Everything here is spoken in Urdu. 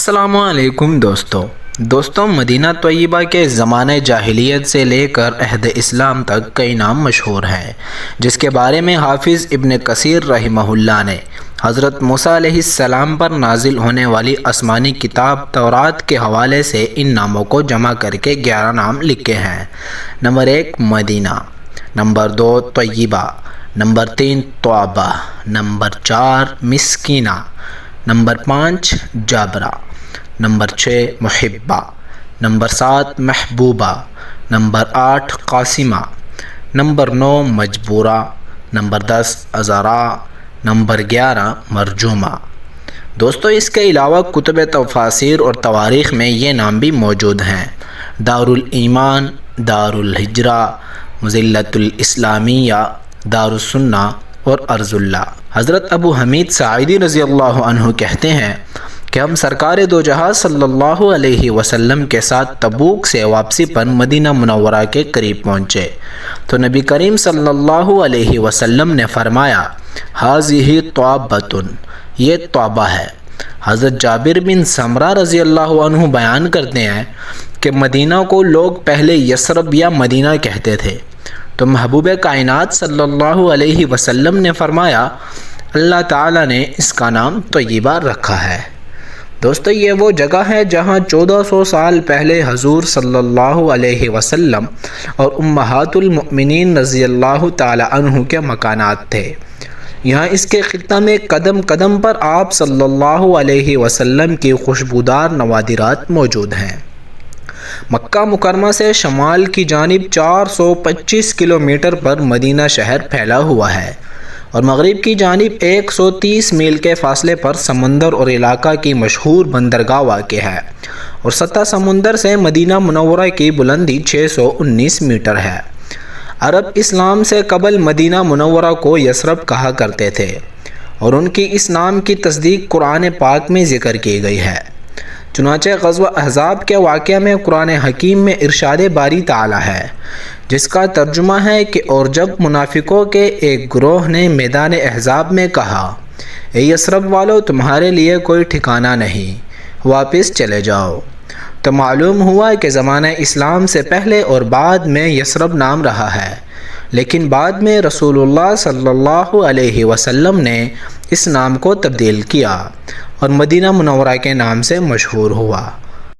السلام علیکم دوستوں مدینہ طیبہ کے زمانے جاہلیت سے لے کر عہد اسلام تک کئی نام مشہور ہیں، جس کے بارے میں حافظ ابن کثیر رحمہ اللہ نے حضرت موسیٰ علیہ السلام پر نازل ہونے والی آسمانی کتاب تورات کے حوالے سے ان ناموں کو جمع کر کے 11 نام لکھے ہیں۔ نمبر 1 مدینہ، نمبر 2 طیبہ، نمبر 3 طوبہ، نمبر 4 مسکینہ، نمبر 5 جابرہ، نمبر 6 محبہ، نمبر 7 محبوبہ، نمبر 8 قاسمہ، نمبر 9 مجبورہ، نمبر 10 ازارا، نمبر 11 مرجومہ۔ دوستو اس کے علاوہ کتب تفاسیر اور تواریخ میں یہ نام بھی موجود ہیں: دارالایمان، دارالہجرہ، مظلۃ الاسلامیہ، دارالسنہ اور ارض اللہ۔ حضرت ابو حمید ساعدی رضی اللہ عنہ کہتے ہیں کہ ہم سرکار دو جہاں صلی اللہ علیہ وسلم کے ساتھ تبوک سے واپسی پر مدینہ منورہ کے قریب پہنچے تو نبی کریم صلی اللہ علیہ وسلم نے فرمایا: ہذہ طوبۃ، یہ طوبہ ہے۔ حضرت جابر بن سمرہ رضی اللہ عنہ بیان کرتے ہیں کہ مدینہ کو لوگ پہلے یثرب یا مدینہ کہتے تھے، تو محبوب کائنات صلی اللہ علیہ وسلم نے فرمایا اللہ تعالیٰ نے اس کا نام طیبہ رکھا ہے۔ دوستو یہ وہ جگہ ہے جہاں 1400 سال پہلے حضور صلی اللہ علیہ وسلم اور امہات المؤمنین رضی اللہ تعالی عنہ کے مکانات تھے۔ یہاں اس کے خطہ میں قدم قدم پر آپ صلی اللہ علیہ وسلم کی خوشبودار نوادرات موجود ہیں۔ مکہ مکرمہ سے شمال کی جانب 425 کلومیٹر پر مدینہ شہر پھیلا ہوا ہے اور مغرب کی جانب 130 میل کے فاصلے پر سمندر اور علاقہ کی مشہور بندرگاہ واقع ہے، اور سطح سمندر سے مدینہ منورہ کی بلندی 619 میٹر ہے۔ عرب اسلام سے قبل مدینہ منورہ کو یثرب کہا کرتے تھے، اور ان کی اس نام کی تصدیق قرآن پاک میں ذکر کی گئی ہے۔ چنانچہ غزوہ احزاب کے واقعہ میں قرآن حکیم میں ارشاد باری تعالی ہے، جس کا ترجمہ ہے کہ اور جب منافقوں کے ایک گروہ نے میدان احزاب میں کہا: اے یثرب والو، تمہارے لیے کوئی ٹھکانہ نہیں، واپس چلے جاؤ، تو معلوم ہوا کہ زمانہ اسلام سے پہلے اور بعد میں یثرب نام رہا ہے، لیکن بعد میں رسول اللہ صلی اللہ علیہ وسلم نے اس نام کو تبدیل کیا اور مدینہ منورہ کے نام سے مشہور ہوا۔